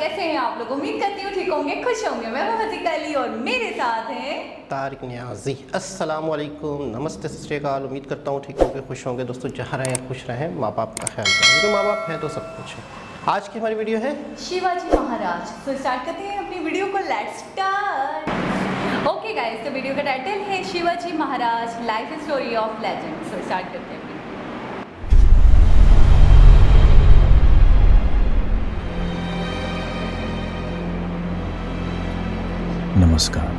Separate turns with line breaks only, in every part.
कैसे हैं आप लोग? उम्मीद करती हूँ ठीक होंगे, खुश होंगे। मैं हूँ हसीका अली और मेरे साथ हैं
तारिक न्याजी। अस्सलाम वालेकुम, नमस्ते, सत श्री अकाल। उम्मीद करता हूँ ठीक होंगे, खुश होंगे। दोस्तों जहाँ रहें खुश रहें, माँ बाप का ख्याल करें, क्योंकि माँ बाप हैं तो सब कुछ है। आज की हमारी वीडियो है
शिवाजी महाराज। तो स्टार्ट करते हैं अपनी वीडियो को। Let's start. ओके गाइस, तो वीडियो का टाइटल है Shivaji Maharaj life story of legend. So start करते हैं।
नमस्कार,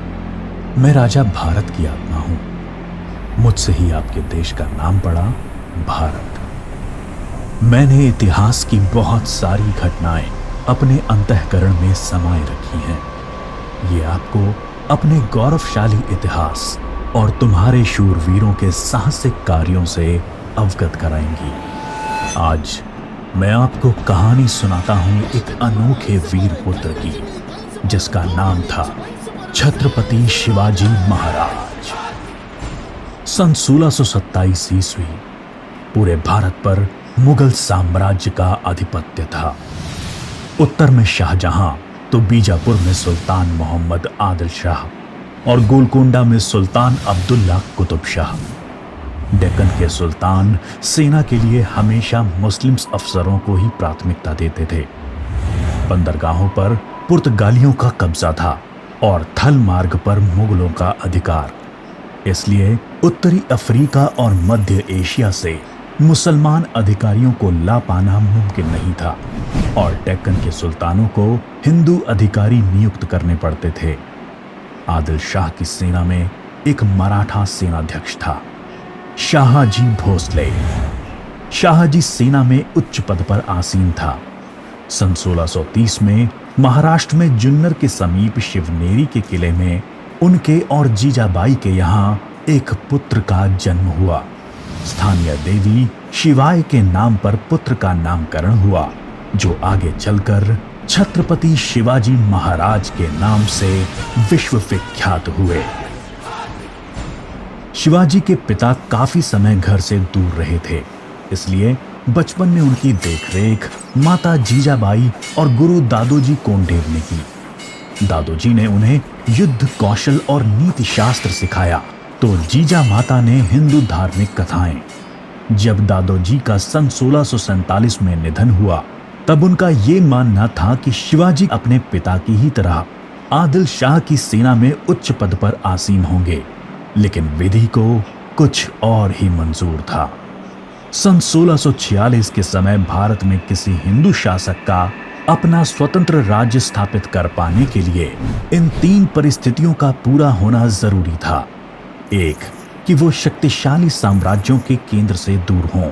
मैं राजा भारत की आत्मा हूं। मुझसे ही आपके देश का नाम पड़ा भारत। मैंने इतिहास की बहुत सारी घटनाएं अपने अंतःकरण में समाये रखी हैं। ये आपको अपने गौरवशाली इतिहास और तुम्हारे शूरवीरों के साहसिक कार्यों से अवगत कराएंगी। आज मैं आपको कहानी सुनाता हूं एक अनोखे वीर पुत्र की, जिसका नाम था छत्रपति शिवाजी महाराज। सन 1627 ईस्वी पूरे भारत पर मुगल साम्राज्य का आधिपत्य था। उत्तर में शाहजहां तो बीजापुर में सुल्तान मोहम्मद आदिल शाह और गोलकोंडा में सुल्तान अब्दुल्ला कुतुब शाह। डेक्कन के सुल्तान सेना के लिए हमेशा मुस्लिम अफसरों को ही प्राथमिकता देते थे। बंदरगाहों पर पुर्तगालियों का कब्जा था और थल मार्ग पर मुगलों का अधिकार। इसलिए उत्तरी अफ्रीका और मध्य एशिया से मुसलमान अधिकारियों को ला पाना मुमकिन नहीं था और डेक्कन के सुल्तानों को हिंदू अधिकारी नियुक्त करने पड़ते थे। आदिल शाह की सेना में एक मराठा सेनाध्यक्ष था, शाहजी भोसले। शाहजी सेना में उच्च पद पर आसीन था। सन 1630 में महाराष्ट्र में जुन्नर के समीप शिवनेरी के किले में उनके और जीजाबाई के यहाँ एक पुत्र का जन्म हुआ। स्थानीय देवी शिवाय के नाम पर पुत्र का नामकरण हुआ, जो आगे चलकर छत्रपति शिवाजी महाराज के नाम से विश्व विख्यात हुए। शिवाजी के पिता काफी समय घर से दूर रहे थे, इसलिए बचपन में उनकी देखरेख माता जीजाबाई और गुरु दादोजी कोंडेव ने की। दादोजी ने उन्हें युद्ध कौशल और नीति शास्त्र सिखाया, तो जीजा माता ने हिंदू धार्मिक कथाएं। जब दादोजी का सन 1647 में निधन हुआ, तब उनका ये मानना था कि शिवाजी अपने पिता की ही तरह आदिल शाह की सेना में उच्च पद पर आसीन होंगे, लेकिन विधि को कुछ और ही मंजूर था। सन 1646 के समय भारत में किसी हिंदू शासक का अपना स्वतंत्र राज्य स्थापित कर पाने के लिए इन तीन परिस्थितियों का पूरा होना जरूरी था। एक, कि वो शक्तिशाली साम्राज्यों के केंद्र से दूर हों,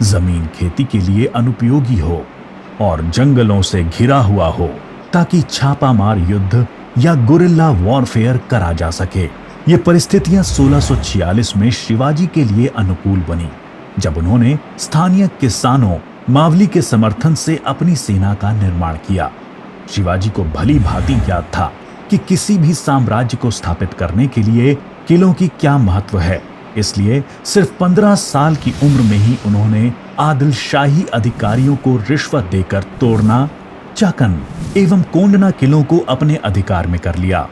जमीन खेती के लिए अनुपयोगी हो और जंगलों से घिरा हुआ हो, ताकि छापामार युद्ध या गुरिल्ला वॉरफेयर करा जा सके। ये परिस्थितियां 1646 में शिवाजी के लिए अनुकूल बनी, जब उन्होंने स्थानीय किसानों मावली के समर्थन से अपनी सेना का निर्माण किया। शिवाजी को भली भांति याद था कि किसी भी साम्राज्य को स्थापित करने के लिए किलों की क्या महत्व है, इसलिए सिर्फ 15 साल की उम्र में ही उन्होंने आदिल शाही अधिकारियों को रिश्वत देकर तोड़ना, चाकन एवं कोंडना किलों को अपने अधिकार में कर लिया।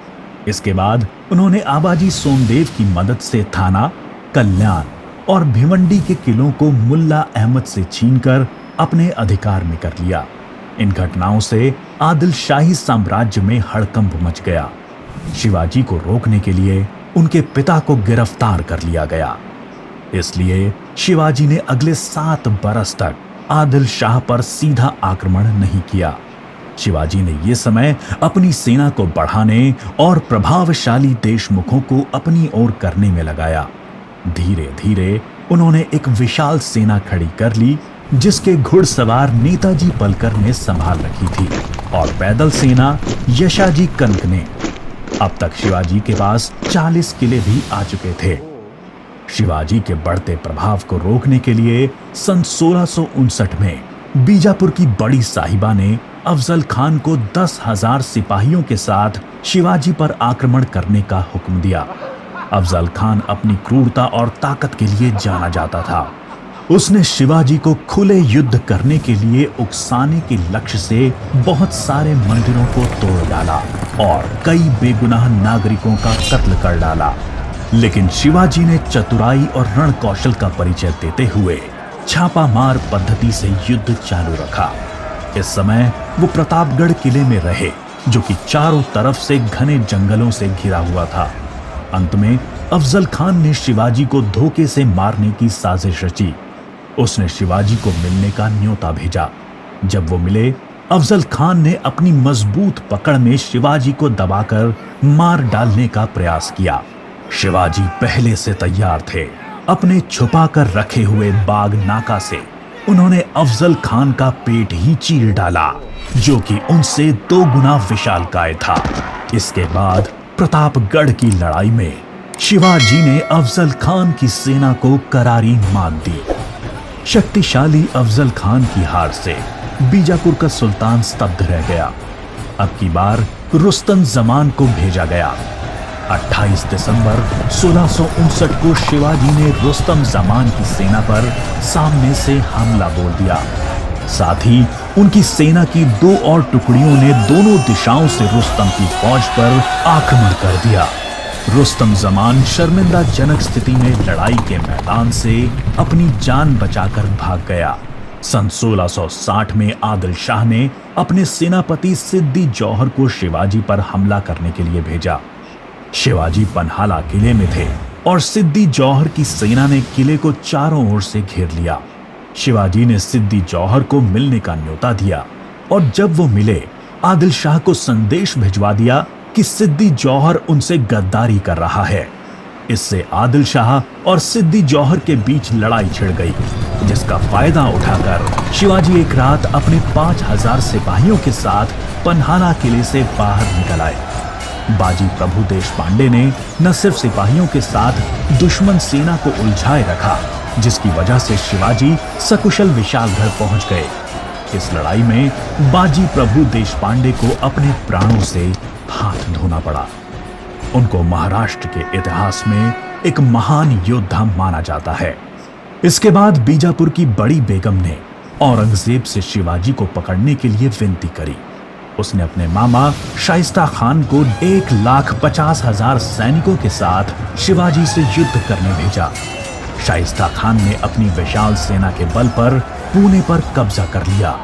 इसके बाद उन्होंने आबाजी सोमदेव की मदद से थाना, कल्याण और भिवंडी के किलों को मुल्ला अहमद से छीनकर अपने अधिकार में कर लिया। इन घटनाओं से आदिल शाही साम्राज्य में हड़कंप मच गया। शिवाजी को रोकने के लिए उनके पिता को गिरफ्तार कर लिया गया। इसलिए शिवाजी ने अगले 7 बरस तक आदिल शाह पर सीधा आक्रमण नहीं किया। शिवाजी ने यह समय अपनी सेना को बढ़ाने और प्रभावशाली देशमुखों को अपनी ओर करने में लगाया। धीरे धीरे उन्होंने एक विशाल सेना खड़ी कर ली, जिसके घुड़सवार नेताजी पलकर ने संभाल रखी थी और पैदल सेना यशाजी कनक ने। अब तक शिवाजी के पास 40 किले भी आ चुके थे। शिवाजी के बढ़ते प्रभाव को रोकने के लिए सन 1659 में बीजापुर की बड़ी साहिबा ने अफजल खान को 10,000 सिपाहियों के साथ शिवाजी पर आक्रमण करने का हुक्म दिया। अफजल खान अपनी क्रूरता और ताकत के लिए जाना जाता था। उसने शिवाजी को खुले युद्ध करने के लिए उकसाने के लक्ष्य से बहुत सारे मंदिरों को तोड़ डाला और कई बेगुनाह नागरिकों का कत्ल कर डाला। लेकिन शिवाजी ने चतुराई और रण कौशल का परिचय देते हुए छापामार पद्धति से युद्ध चालू रखा। इस समय वो प्रतापगढ़ किले में रहे, जो कि चारों तरफ से घने जंगलों से घिरा हुआ था। अंत में अफजल खान ने शिवाजी को धोखे से मारने की साजिश रची। उसने शिवाजी को मिलने का न्योता भेजा। जब वो मिले, अफजल खान ने अपनी मजबूत पकड़ में शिवाजी को दबाकर मार डालने का प्रयास किया। शिवाजी पहले से तैयार थे। अपने छुपाकर रखे हुए बाग नाका से उन्होंने अफजल खान का पेट ही चीर डाला, जो कि उनसे 2 गुना विशालकाय था। इसके बाद प्रतापगढ़ की लड़ाई में शिवाजी ने अफजल खान की सेना को करारी मात दी। शक्तिशाली अफजल खान की हार से बीजापुर का सुल्तान स्तब्ध रह गया। अब की बार रुस्तम जमान को भेजा गया। 28 दिसंबर 1659 को शिवाजी ने रुस्तम जमान की सेना पर सामने से हमला बोल दिया। साथ ही उनकी सेना की 2 और टुकड़ियों ने दोनों दिशाओं से रुस्तम की फौज पर आक्रमण कर दिया। रुस्तम जमान शर्मिंदाजनक स्थिति में लड़ाई के मैदान से अपनी जान बचाकर भाग गया। सन 1660 में आदिल शाह ने अपने सेनापति सिद्दी जौहर को शिवाजी पर हमला करने के लिए भेजा। शिवाजी पन्हाला किले में थे और सिद्दी जौहर की सेना ने किले को चारों ओर से घेर लिया। शिवाजी ने सिद्दी जौहर को मिलने का न्योता दिया और जब वो मिले, आदिल शाह को संदेश भिजवा दिया कि सिद्दी जौहर उनसे गद्दारी कर रहा है। इससे आदिल शाह और सिद्दी जौहर के बीच लड़ाई छिड़ गई, जिसका फायदा उठाकर शिवाजी एक रात अपने 5000 सिपाहियों के साथ पन्हाला किले से बाहर निकल आए। बाजी प्रभु देशपांडे ने न सिर्फ सिपाहियों के साथ दुश्मन सेना को उलझाए रखा, जिसकी वजह से शिवाजी सकुशल विशालगढ़ पहुंच गए। इस लड़ाई में बाजी प्रभु देशपांडे को अपने प्राणों से हाथ धोना पड़ा। उनको महाराष्ट्र के इतिहास में एक महान योद्धा माना जाता है। इसके बाद बीजापुर की बड़ी बेगम ने औरंगजेब से शिवाजी को पकड़ने के लिए विनती करी। उसने अपने मामा शाइस्ता खान को 1,50,000 सैनिकों के साथ शिवाजी से युद्ध करने भेजा। शाइस्ता खान ने अपनी विशाल सेना के बल पर पुणे पर कब्जा कर लिया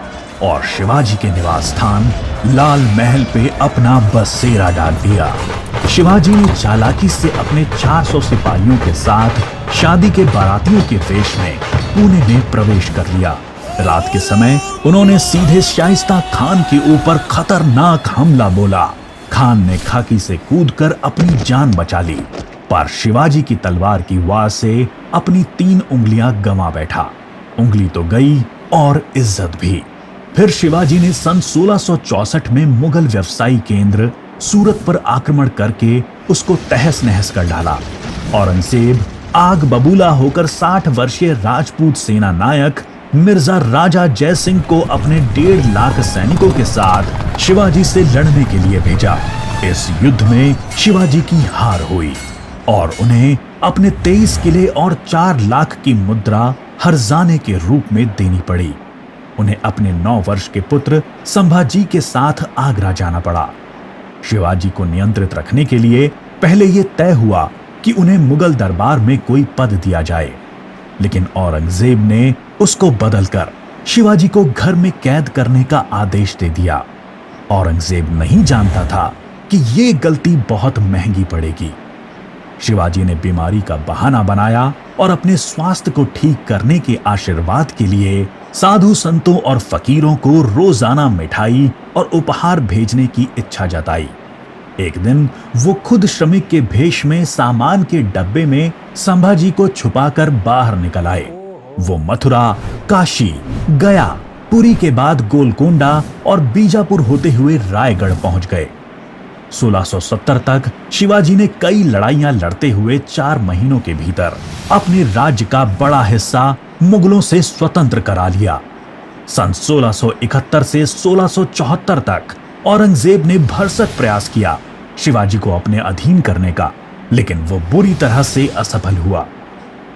और शिवाजी के निवास स्थान लाल महल पे अपना बसेरा डाल दिया। शिवाजी ने चालाकी से अपने 400 सिपाहियों के साथ शादी के बारातियों के वेश में पुणे में प्रवेश कर लिया। रात के समय उन्होंने सीधे शाइस्ता खान के ऊपर खतरनाक हमला बोला। खान ने खाकी से कूदकर अपनी जान बचा ली, पर शिवाजी की तलवार की वार से अपनी 3 उंगलियां गंवा बैठा। उंगली तो गई और इज्जत भी। फिर शिवाजी ने सन 1664 में मुगल व्यवसायी केंद्र सूरत पर आक्रमण करके उसको तहस नहस कर डाला। औरंगजेब आग बबूला होकर 60 वर्षीय राजपूत सेना नायक मिर्जा राजा जय सिंह को अपने 1.5 लाख सैनिकों के साथ शिवाजी से लड़ने के लिए भेजा। इस युद्ध में शिवाजी की हार हुई और उन्हें अपने 23 किले और 4 लाख की मुद्रा हर्जाने के रूप में देनी पड़ी। उन्हें अपने 9 वर्ष के पुत्र संभाजी के साथ आगरा जाना पड़ा। शिवाजी को नियंत्रित रखने के लिए पहले यह तय हुआ कि उन्हें मुगल दरबार में कोई पद दिया जाए, लेकिन औरंगजेब ने उसको बदलकर शिवाजी को घर में कैद करने का आदेश दे दिया। औरंगजेब नहीं जानता था कि ये गलती बहुत महंगी पड़ेगी। शिवाजी ने बीमारी का बहाना बनाया और अपने स्वास्थ्य को ठीक करने के आशीर्वाद के लिए साधु संतों और फकीरों को रोजाना मिठाई और उपहार भेजने की इच्छा जताई। एक दिन वो खुद श्रमिक के भेष में सामान के डब्बे में संभाजी को छुपाकर बाहर निकल आए। वो मथुरा, काशी, गया, पुरी के बाद गोलकोंडा और बीजापुर होते हुए रायगढ़ पहुंच गए। 1670 तक शिवाजी ने कई लड़ाइयां लड़ते हुए 4 महीनों के भीतर अपने राज्य का बड़ा हिस्सा मुगलों से स्वतंत्र करा लिया। सन 1671 से 1674 तक औरंगजेब ने भरसक प्रयास किया शिवाजी को अपने अधीन करने का, लेकिन वो बुरी तरह से असफल हुआ।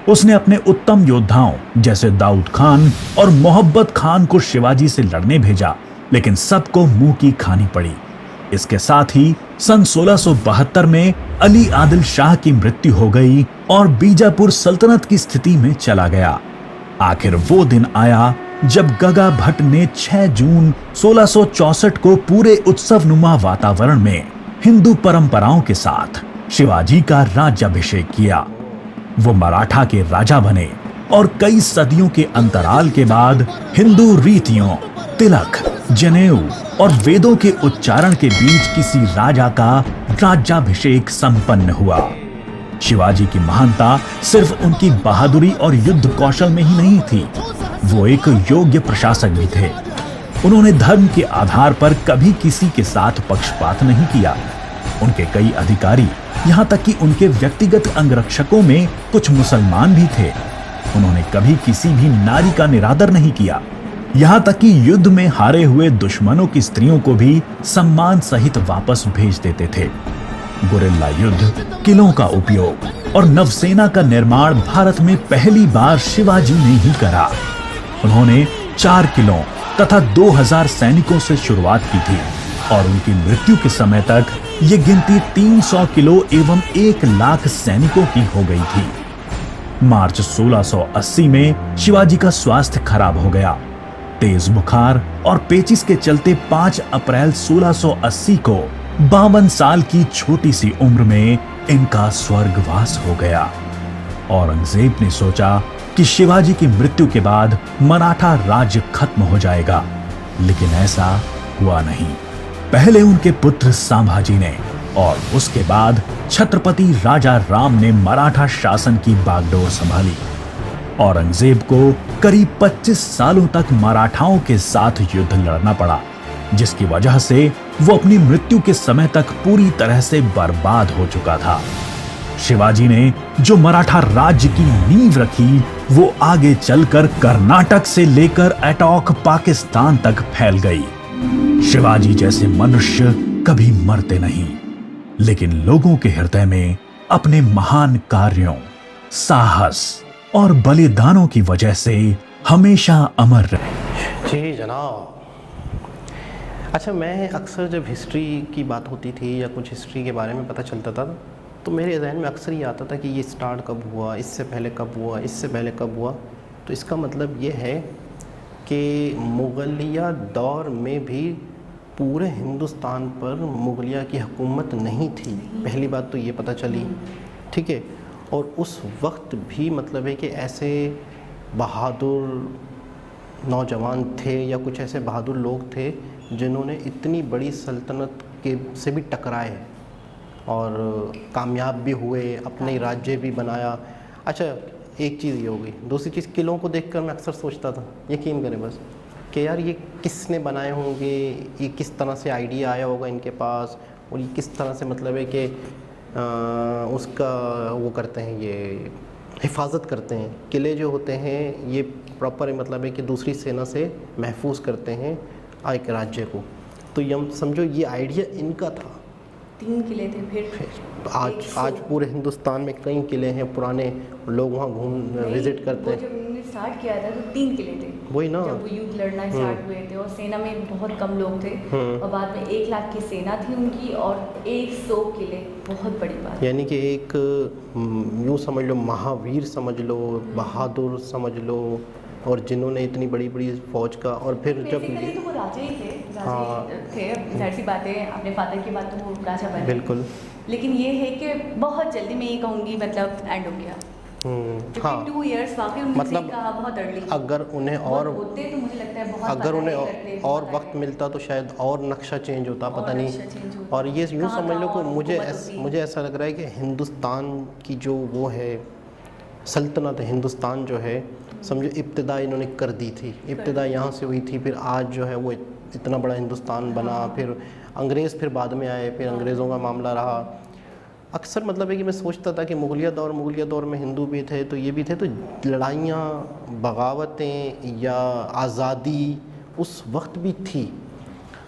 उसने अपने उत्तम योद्धाओं जैसे दाऊद खान और मोहब्बत खान को शिवाजी से लड़ने भेजा, लेकिन सबको मुंह की खानी पड़ी। इसके साथ ही सन 1672 में अली आदिल शाह की मृत्यु हो गई और बीजापुर सल्तनत की स्थिति में चला गया। आखिर वो दिन आया जब गगा भट्ट ने 6 जून 1664 को पूरे उत्सवनुमा वातावरण में हिंदू परंपराओं के साथ शिवाजी का राज्याभिषेक किया। वो मराठा के राजा बने और कई सदियों के अंतराल के बाद हिंदू रीतियों, तिलक, जनेऊ और वेदों के उच्चारण के बीच किसी राजा का राज्याभिषेक संपन्न हुआ। शिवाजी की महानता सिर्फ उनकी बहादुरी और युद्ध कौशल में ही नहीं थी, वो एक योग्य प्रशासक भी थे। उन्होंने धर्म के आधार पर कभी किसी के साथ पक्षपात नहीं किया। उनके कई अधिकारी, यहाँ तक कि उनके व्यक्तिगत अंगरक्षकों में कुछ मुसलमान भी थे। उन्होंने कभी किसी भी नारी का निरादर नहीं किया। यहाँ तक कि युद्ध में हारे हुए दुश्मनों की स्त्रियों को भी सम्मान सहित वापस भेज देते थे। गुरिल्ला युद्ध, किलों का उपयोग और नवसेना का निर्माण भारत में पहली बार शिवाजी ने ही करा। उन्होंने 4 किलों तथा 2000 सैनिकों से शुरुआत की थी और उनकी मृत्यु के समय तक ये गिनती 300 किलो एवं 1 लाख सैनिकों की हो गई थी। मार्च 1680 में शिवाजी का स्वास्थ्य खराब हो गया। तेज बुखार और पेचिस के चलते 5 अप्रैल 1680 को 52 साल की छोटी सी उम्र में इनका स्वर्गवास हो गया। औरंगजेब ने सोचा कि शिवाजी की मृत्यु के बाद मराठा राज्य खत्म हो जाएगा, लेकिन ऐसा हुआ नहीं। पहले उनके पुत्र संभाजी ने और उसके बाद छत्रपति राजा राम ने मराठा शासन की बागडोर संभाली। औरंगजेब को करीब 25 सालों तक मराठाओं के साथ युद्ध लड़ना पड़ा, जिसकी वजह से वो अपनी मृत्यु के समय तक पूरी तरह से बर्बाद हो चुका था। शिवाजी ने जो मराठा राज्य की नींव रखी, वो आगे चलकर कर्नाटक से लेकर अटॉक पाकिस्तान तक फैल गई। शिवाजी जैसे मनुष्य कभी मरते नहीं, लेकिन लोगों के हृदय में अपने महान कार्यों, साहस और बलिदानों की वजह से हमेशा अमर रहे।
जी जनाब। अच्छा, मैं अक्सर जब हिस्ट्री की बात होती थी या कुछ हिस्ट्री के बारे में पता चलता था, तो मेरे जहन में अक्सर ये आता था कि ये स्टार्ट कब हुआ, इससे पहले कब हुआ, इससे पहले कब हुआ। तो इसका मतलब ये है कि मुग़लिया दौर में भी पूरे हिंदुस्तान पर मुग़लिया की हुकूमत नहीं थी। पहली बात तो ये पता चली, ठीक है। और उस वक्त भी मतलब है कि ऐसे बहादुर नौजवान थे या कुछ ऐसे बहादुर लोग थे जिन्होंने इतनी बड़ी सल्तनत के से भी टकराए और कामयाब भी हुए, अपने राज्य भी बनाया। अच्छा, एक चीज़ ये हो गई। दूसरी चीज़, किलों को देखकर मैं अक्सर सोचता था, यकीन करें बस, कि यार ये किसने बनाए होंगे, ये किस तरह से आइडिया आया होगा इनके पास, और ये किस तरह से मतलब है कि उसका वो करते हैं, ये हिफाजत करते हैं। किले जो होते हैं ये प्रॉपर मतलब है कि दूसरी सेना से महफूज करते हैं एक राज्य को। तो ये समझो ये आइडिया इनका था।
3 किले थे। फिर
आज पूरे हिंदुस्तान में कई किले हैं पुराने, लोग वहाँ विजिट करते हैं।
जब उन्होंने स्टार्ट किया था तो 3 किले थे,
वही ना,
जब वो युद्ध लड़ना स्टार्ट हुए थे, और सेना में बहुत कम लोग थे, और बाद में 1 लाख की सेना थी उनकी और 100 किले। बहुत बड़ी बात,
यानी कि एक यूँ समझ लो महावीर समझ लो, बहादुर समझ लो, और जिन्होंने इतनी बड़ी बड़ी फौज का। और फिर जब
तो वो राजा ही थे, जाहिर सी बात है, अपने फादर की बात तो वो राजा बने,
बिल्कुल।
लेकिन ये है कि बहुत जल्दी मैं ये कहूँगी मतलब एंड हो गया।
हाँ,
2 इयर्स वाकई उन्होंने
मतलब
कहा बहुत अर्ली।
अगर उन्हें और
होते तो मुझे लगता है बहुत,
अगर उन्हें और वक्त मिलता तो शायद और नक्शा चेंज होता, पता नहीं। और ये यूँ समझ लो कि मुझे ऐसा लग रहा है कि हिंदुस्तान की जो वो है सल्तनत, हिंदुस्तान जो है, समझो इब्तिदा इन्होंने कर दी थी। इब्तिदा यहाँ से हुई थी, फिर आज जो है वो इतना बड़ा हिंदुस्तान बना। फिर अंग्रेज़ फिर बाद में आए, फिर अंग्रेज़ों का मामला रहा। अक्सर मतलब है कि मैं सोचता था कि मुग़लिया दौर में हिंदू भी थे, तो ये भी थे, तो लड़ाइयाँ, बगावतें या आज़ादी उस वक्त भी थी।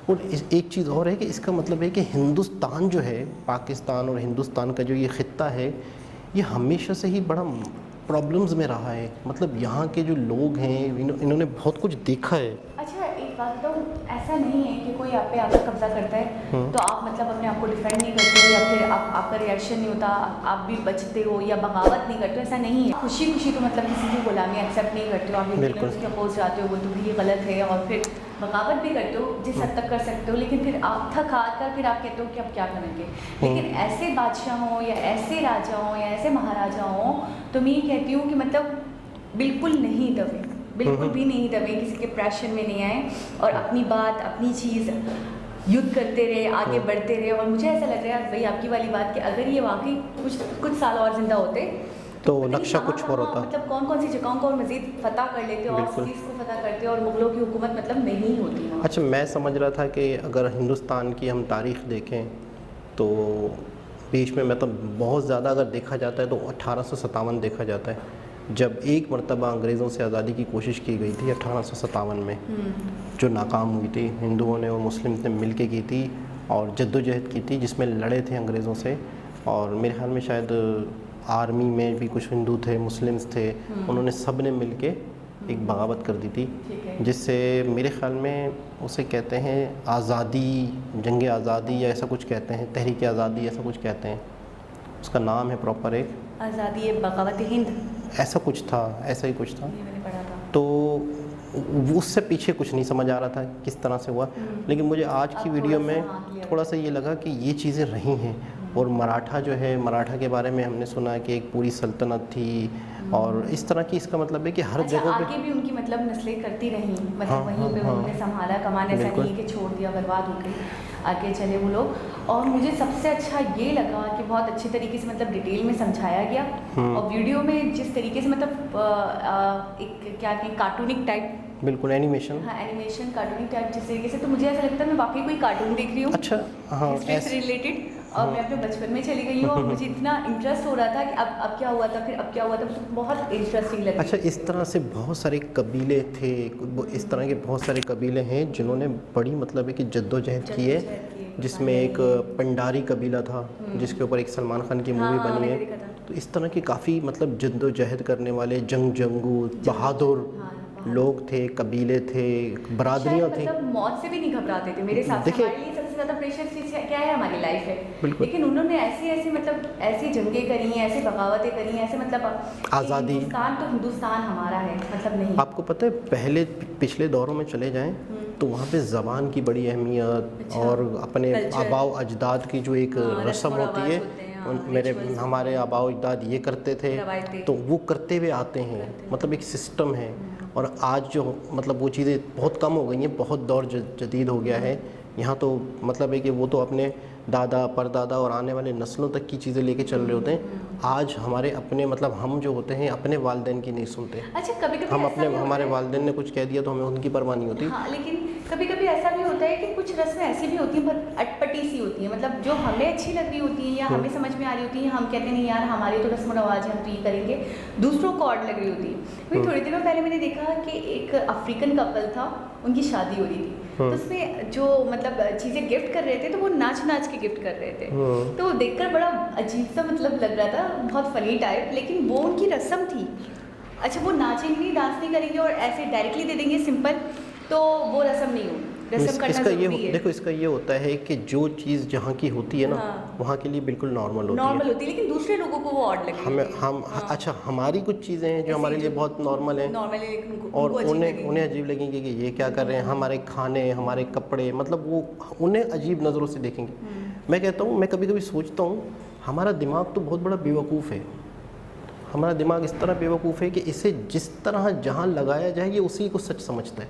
और एक चीज़ और है कि इसका मतलब है कि हिंदुस्तान जो है, पाकिस्तान और हिंदुस्तान का जो ये ख़ित्ता है, ये हमेशा से ही बड़ा प्रॉब्लम्स में रहा है। मतलब यहाँ के जो लोग हैं इन्होंने बहुत कुछ देखा है।
अच्छा एक बात बताऊँ, ऐसा नहीं है कि कोई आप पे आकर कब्जा करता है तो आप मतलब अपने आप को डिफेंड नहीं करते हो, या फिर आपका रिएक्शन नहीं होता, आप भी बचते हो या बगावत नहीं करते हो, ऐसा नहीं है। खुशी खुशी तो मतलब किसी की गुलामी एक्सेप्ट नहीं करते हो, आप लेकिन उसके अपोज जाते हो, बोलते हो कि ये गलत है, और फिर बगावत भी करते हो जिस हद तक कर सकते हो, लेकिन फिर आप थक हार कर फिर आप कहते हो कि अब क्या करेंगे। लेकिन ऐसे बादशाह हों या ऐसे राजा हों या ऐसे महाराजा हों, तो मैं ये कहती हूँ कि मतलब बिल्कुल नहीं दबे, बिल्कुल भी नहीं दबे, किसी के प्रेशर में नहीं आए और अपनी बात अपनी चीज़ युद्ध करते रहे, आगे बढ़ते रहे। और मुझे ऐसा लग रहा है भाई आपकी वाली बात कि अगर ये वाकई कुछ साल और जिंदा होते
तो नक्शा कुछ और होता।
मतलब कौन कौन सी जगहों को और मजीद फतह कर लेते और सिटीज़ को फतह करते और मुगलों की हुकूमत मतलब नहीं होती वहाँ।
अच्छा मैं समझ रहा था कि अगर हिंदुस्तान की हम तारीख़ देखें तो बीच में मतलब बहुत ज़्यादा अगर देखा जाता है तो 1857 देखा जाता है, जब एक मरतबा अंग्रेज़ों से आज़ादी की कोशिश की गई थी 1857 में, जो नाकाम हुई थी। हिंदुओं ने और मुस्लिम ने मिल के की थी और जद्दोजहद की थी, जिसमें लड़े थे अंग्रेज़ों से। और मेरे ख्याल में शायद आर्मी में भी कुछ हिंदू थे, मुस्लिम्स थे, उन्होंने सब ने मिल के एक बगावत कर दी थी, जिससे मेरे ख्याल में उसे कहते हैं आज़ादी, जंग आज़ादी या ऐसा कुछ कहते हैं, तहरीक आज़ादी ऐसा कुछ कहते हैं, उसका नाम है प्रॉपर एक
आज़ादी बगावत हिंद
ऐसा कुछ था, ऐसा ही कुछ था।
ये मैंने पढ़ा था।
तो उससे पीछे कुछ नहीं समझ आ रहा था किस तरह से हुआ, लेकिन मुझे आज की वीडियो में थोड़ा सा ये लगा कि ये चीज़ें रही हैं। और मराठा जो है, मराठा के बारे में हमने सुना कि एक पूरी सल्तनत थी और इस तरह की, इसका मतलब है कि हर
अच्छा,
जगह पे
आगे भी उनकी मतलब नस्लें करती रहीं, मतलब वहीं पे उन्होंने संभाला कमान, ऐसा नहीं है कि छोड़ दिया बर्बाद हो गई, आगे चले वो लोग। और मुझे सबसे अच्छा ये लगा कि बहुत अच्छे तरीके से मतलब डिटेल में समझाया गया, और वीडियो में जिस तरीके से मतलब एक क्या कहें कार्टूनिक टाइप,
बिल्कुल एनिमेशन,
हाँ एनिमेशन कार्टूनिक टाइप जिस तरीके से, तो मुझे ऐसा लगता है मैं वाकई कोई कार्टून देख रही हूँ।
अच्छा हाँ
हिस्ट्री से रिलेटेड, और मैं अपने बचपन में चली गई हूँ और मुझे इतना इंटरेस्ट हो रहा था कि अब क्या हुआ था, फिर अब क्या हुआ था, मुझे बहुत इंटरेस्टिंग लगा।
अच्छा इस तरह से बहुत सारे कबीले थे, इस तरह के बहुत सारे कबीले हैं जिन्होंने बड़ी मतलब है कि जद्दोजहद की है, जिसमें एक पंडारी कबीला था जिसके ऊपर एक सलमान खान की मूवी बनी है। तो इस तरह की काफ़ी मतलब जद्दोजहद करने वाले जंगजू बहादुर लोग थे, कबीले थे, बरादरियाँ थी,
मतलब मौत से भी नहीं घबराते थे मेरे हिसाब से। हमारे लिए सबसे ज़्यादा प्रेशियस चीज़ क्या है, हमारी लाइफ है, लेकिन उन्होंने ऐसी मतलब ऐसी जंगें करी हैं, ऐसी बगावतें करी हैं, ऐसे मतलब
आज़ादी।
हिंदुस्तान तो हिंदुस्तान हमारा है, मतलब नहीं।
आपको पता है पहले पिछले दौरों में चले जाएं तो वहाँ पे ज़बान की बड़ी अहमियत और अपने आबाओ अजदाद की जो एक रस्म होती है, हमारे आबाओ अजदाद ये करते थे तो वो करते हुए आते हैं, मतलब एक सिस्टम है। और आज जो मतलब वो चीज़ें बहुत कम हो गई हैं, बहुत दौर जदीद हो गया है। यहाँ तो मतलब है कि वो तो अपने दादा परदादा और आने वाले नस्लों तक की चीज़ें लेके चल रहे होते हैं। आज हमारे अपने मतलब हम जो होते हैं अपने वालिदैन की नहीं सुनते।
अच्छा कभी-कभी
हम अपने हमारे वालिदैन ने कुछ कह दिया तो हमें उनकी परवाह नहीं होती।
हाँ, लेकिन कभी-कभी ऐसा भी होता है कि कुछ रस्में ऐसी भी होती हैं बहुत अटपटी सी होती हैं, मतलब जो हमें अच्छी लग रही होती हैं या हमें समझ में आ रही होती हैं, हम कहते हैं नहीं यार हमारी तो रस्म रवाज है, हम तो ये करेंगे, दूसरों को ऑड लग रही होती है। वही थोड़ी दिनों पहले मैंने देखा कि एक अफ्रीकन कपल था, उनकी शादी हो रही थी, तो उसमें जो मतलब चीज़ें गिफ्ट कर रहे थे तो वो नाच नाच के गिफ्ट कर रहे थे, तो देखकर बड़ा अजीब सा मतलब लग रहा था, बहुत फनी टाइप, लेकिन वो उनकी रस्म थी। अच्छा वो नाचेंगे नहीं, डांस नहीं करेंगे और ऐसे डायरेक्टली दे देंगे सिंपल, तो वो रस्म नहीं हो, रस्म करना ज़रूरी है।
देखो इसका ये होता है कि जो चीज़ जहाँ की होती है ना वहाँ के लिए बिल्कुल नॉर्मल होती है,
लेकिन दूसरे लोगों को वो ऑड लगेगी।
अच्छा हमारी कुछ चीज़ें हैं जो हमारे लिए बहुत नॉर्मल हैं और उन्हें अजीब लगेंगे कि ये क्या कर रहे हैं, हमारे खाने हमारे कपड़े, मतलब वो उन्हें अजीब नज़रों से देखेंगे। मैं कहता हूँ, मैं कभी कभी सोचता हूँ हमारा दिमाग तो बहुत बड़ा बेवकूफ़ है। हमारा दिमाग इस तरह बेवकूफ़ है कि इसे जिस तरह जहाँ लगाया जाए ये उसी को सच समझता है,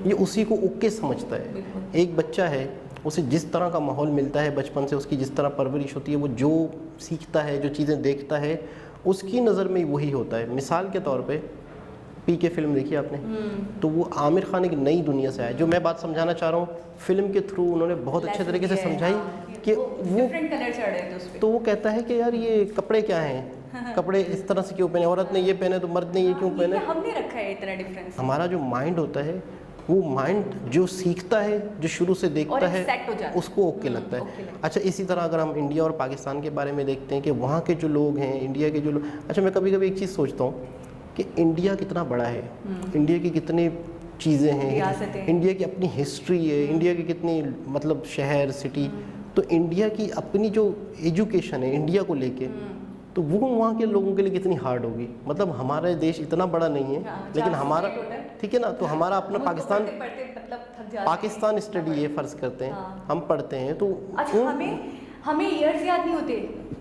ये उसी को ओके समझता है। एक बच्चा है, उसे जिस तरह का माहौल मिलता है बचपन से, उसकी जिस तरह परवरिश होती है, वो जो सीखता है, जो चीज़ें देखता है, उसकी नज़र में वही होता है। मिसाल के तौर पे पीके फिल्म देखी आपने, तो वो आमिर खान एक नई दुनिया से आया। जो मैं बात समझाना चाह रहा हूँ, फिल्म के थ्रू उन्होंने बहुत अच्छे तरीके से समझाई कि वो तो वो कहता है कि यार ये कपड़े क्या हैं, कपड़े इस तरह से क्यों पहने, औरत ने ये पहने तो मर्द ने ये क्यों पहने।
हमने रखा है इतना डिफरेंस।
हमारा जो माइंड होता है वो माइंड जो सीखता है, जो शुरू से देखता
और
है,
set हो जाता है।
उसको ओके लगता
ओके
है।
लगता है।
अच्छा, इसी तरह अगर हम इंडिया और पाकिस्तान के बारे में देखते हैं कि वहाँ के जो लोग हैं, इंडिया के जो लोग, अच्छा मैं कभी कभी एक चीज़ सोचता हूँ कि इंडिया कितना बड़ा है, इंडिया की कितनी चीज़ें हैं,
रियासतें।
इंडिया की अपनी हिस्ट्री है, इंडिया की कितनी मतलब शहर सिटी, तो इंडिया की अपनी जो एजुकेशन है इंडिया को लेके, तो वो वहाँ के लोगों के लिए कितनी हार्ड होगी। मतलब हमारा देश इतना बड़ा नहीं है,
हाँ,
लेकिन
400
हमारा,
टोटल।
ठीक है ना, तो हमारा अपना
मुझको
पाकिस्तान,
पढ़ते मतलब थक जाते हैं।
पाकिस्तान स्टडी ये फ़र्ज़ करते हैं,
हाँ।
हम पढ़ते हैं तो
अच्छा, हमें ईयर्स याद नहीं होते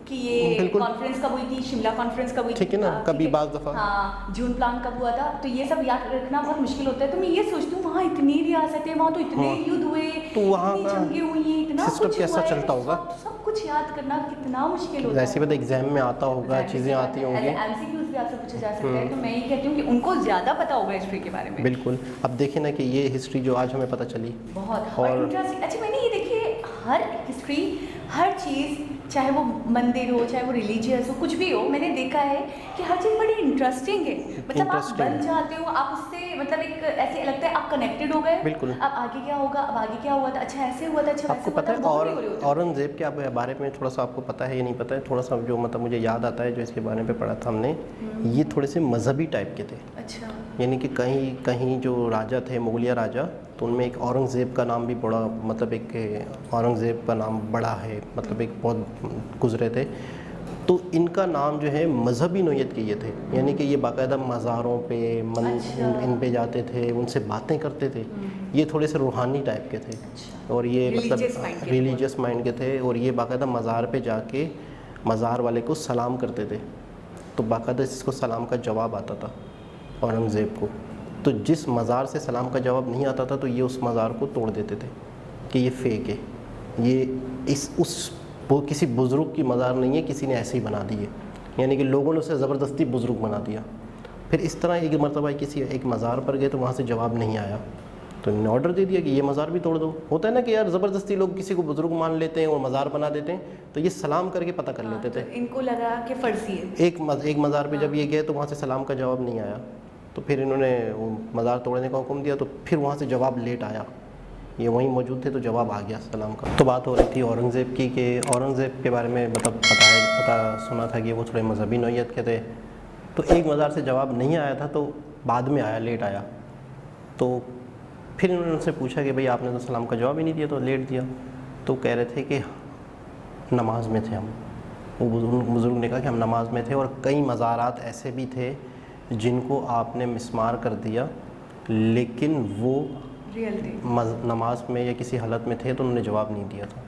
कि ये
बिल्कुल।
कॉन्फ्रेंस कब हुई थी, शिमला कॉन्फ्रेंस कब हुई थी,
ठीक है ना, कभी
ठीक है?
बाज़ दफ़ा।
हाँ, जून प्लान कब हुआ था, तो ये सब याद रखना बहुत मुश्किल होता है। तो मैं ये सोचती हूँ वहाँ इतनी रियासतें, वहाँ तो इतने
हाँ।
युद्ध हुए,
तो वहाँ
इतनी
का
जंगें हुई हैं, इतना
सिस्टम
कुछ
कैसा
हुआ है,
चलता होगा?
सब कुछ याद करना कितना मुश्किल होता है।
वैसे पता एग्जाम में आता होगा, चीज़ें आती होंगी।
MCQs भी आपसे पूछे जा सकते हैं, तो मैं ये कहती हूँ कि उनको ज़्यादा पता होगा हिस्ट्री के बारे में।
बिल्कुल। अब देखें ना कि ये हिस्ट्री जो आज हमें पता चली,
बहुत
और
इंटरेस्टिंग। अच्छा, मैंने ये देखिए हर हिस्ट्री, हर चीज़, चाहे वो मंदिर हो, चाहे वो रिलीजियस हो, कुछ भी हो, मैंने देखा है कि हर चीज़ बड़ी इंटरेस्टिंग है। मतलब आप
Interesting
बन
है।
जाते हो, आप उससे मतलब एक ऐसे लगता है आप कनेक्टेड हो गए।
बिल्कुल।
अब आगे क्या होगा, अब आगे क्या हुआ था, अच्छा ऐसे हुआ था, अच्छा
आपको
वैसे हुआ
पता
था,
है
वो
और
नहीं हो रही होती।
औरंगज़ेब के बारे में थोड़ा सा आपको पता है या नहीं पता है? थोड़ा सा जो मतलब मुझे याद आता है, जो इसके बारे में पढ़ा था हमने, ये थोड़े से मजहबी टाइप के थे।
अच्छा,
यानी कि कहीं कहीं जो राजा थे, मुगलिया राजा, तो उनमें एक औरंगज़ेब का नाम भी बड़ा, मतलब एक औरंगज़ेब का नाम बड़ा है, मतलब एक बहुत गुजरे थे। तो इनका नाम जो है मजहबी नोयत के ये थे, यानी कि ये बाकायदा मज़ारों पे
अच्छा।
इन पे जाते थे, उनसे बातें करते थे। ये थोड़े से रूहानी टाइप के थे,
अच्छा।
और ये
Religious mind
मतलब
के
रिलीजियस माइंड के थे, और ये बाकायदा मज़ार पे जाके मज़ार वाले को सलाम करते थे। तो बाकायदा इसको सलाम का जवाब आता था औरंगज़ेब को। तो जिस मज़ार से सलाम का जवाब नहीं आता था, तो ये उस मज़ार को तोड़ देते थे कि ये फेक है, ये वो किसी बुज़ुर्ग की मज़ार नहीं है, किसी ने ऐसे ही बना दी है। यानी कि लोगों ने उसे ज़बरदस्ती बुज़ुर्ग बना दिया। फिर इस तरह एक मरतबा किसी एक मज़ार पर गए, तो वहाँ से जवाब नहीं आया, तो इन्होंने ऑर्डर दे दिया कि ये मज़ार भी तोड़ दो। होता है ना कि यार ज़बरदस्ती लोग किसी को बुज़ुर्ग मान लेते हैं और मज़ार बना देते हैं, तो ये सलाम करके पता कर लेते थे।
तो इनको लगा कि फर्जी है।
एक मज़ार पे जब ये गए, तो वहाँ से सलाम का जवाब नहीं आया, तो फिर इन्होंने वो मज़ार तोड़ने का हुक्म दिया, तो फिर वहाँ से जवाब लेट आया। ये वहीं मौजूद थे, तो जवाब आ गया सलाम का। तो बात हो रही थी औरंगज़ेब की, कि औरंगज़ेब के बारे में मतलब पता सुना था कि वो थोड़े मजहबी नौइयत के थे। तो एक मज़ार से जवाब नहीं आया था, तो बाद में आया, लेट आया। तो फिर इन्होंने उनसे पूछा कि भाई आपने तो सलाम का जवाब ही नहीं दिया, तो लेट दिया। तो कह रहे थे कि नमाज में थे हम। वो बुज़ुर्ग ने कहा कि हम नमाज में थे, और कई मज़ारात ऐसे भी थे जिनको आपने मिस्मार कर दिया, लेकिन वो
रियल थे।
नमाज में या किसी हालत में थे, तो उन्होंने जवाब नहीं दिया था।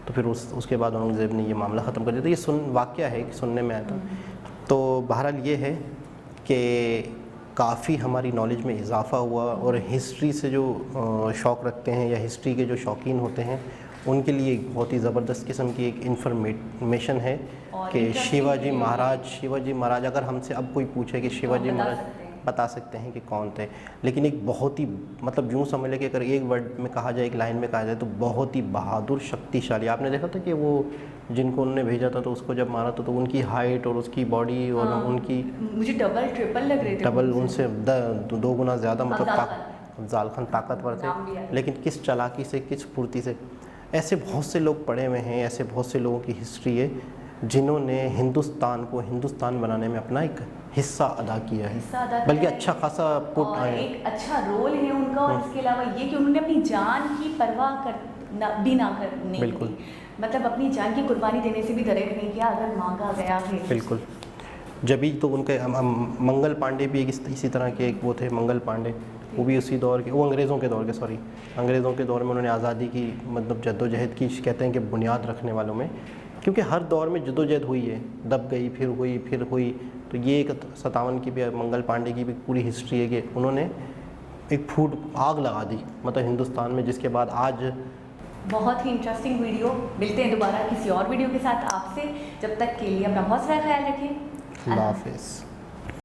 तो फिर उसके बाद औरंगज़ेब ने ये मामला ख़त्म कर दिया था। ये वाक़या है कि सुनने में आया था। तो बहरहाल ये है कि काफ़ी हमारी नॉलेज में इजाफ़ा हुआ, और हिस्ट्री से जो शौक़ रखते हैं या हिस्ट्री के जो शौकीन होते हैं, उनके लिए एक बहुत ही ज़बरदस्त किस्म की एक इन्फॉर्मेशन है कि शिवाजी महाराज, अगर हमसे अब कोई पूछे कि शिवाजी महाराज, बता सकते हैं कि कौन थे। लेकिन एक बहुत ही मतलब यूँ समझ लें कि अगर एक वर्ड में कहा जाए, एक लाइन में कहा जाए, तो बहुत ही बहादुर, शक्तिशाली। आपने देखा था कि वो जिनको उन्होंने भेजा था, तो उसको जब मारा था, तो उनकी हाइट और उसकी बॉडी और उनकी,
मुझे डबल ट्रिपल लग रहे थे,
डबल उनसे 2 गुना ज़्यादा, मतलब अफ़ज़ाल खान ताकतवर
नाम भी
थे।
है।
लेकिन किस चालाकी से, किस फुर्ती से। ऐसे बहुत से लोग पढ़े हुए हैं, ऐसे बहुत से लोगों की हिस्ट्री है जिन्होंने हिंदुस्तान को हिंदुस्तान बनाने में अपना एक हिस्सा अदा किया है, बल्कि अच्छा खासा पुट
और
है,
एक अच्छा रोल है उनका। और इसके अलावा ये कि उन्होंने अपनी जान की परवाह भी ना करने
बिल्कुल।
दी, मतलब अपनी जान की कुर्बानी देने से भी दरेक नहीं किया अगर मांगा गया है।
बिल्कुल। जभी तो उनके मंगल पांडे भी एक इसी तरह के एक वो थे, मंगल पांडे, वो भी उसी दौर के, वो अंग्रेज़ों के दौर में उन्होंने आज़ादी की मतलब जद्दोजहद की, कहते हैं कि बुनियाद रखने वालों में, क्योंकि हर दौर में जद्दोजहद हुई है, दब गई, फिर हुई। तो ये एक 57 की भी, मंगल पांडे की भी पूरी हिस्ट्री है कि उन्होंने एक आग लगा दी मतलब हिंदुस्तान में, जिसके बाद आज।
बहुत ही इंटरेस्टिंग वीडियो। मिलते हैं दोबारा किसी और वीडियो के साथ आपसे। जब तक के लिए अपना बहुत सारा ख्याल रखें।
अल्लाह हाफ़िज़।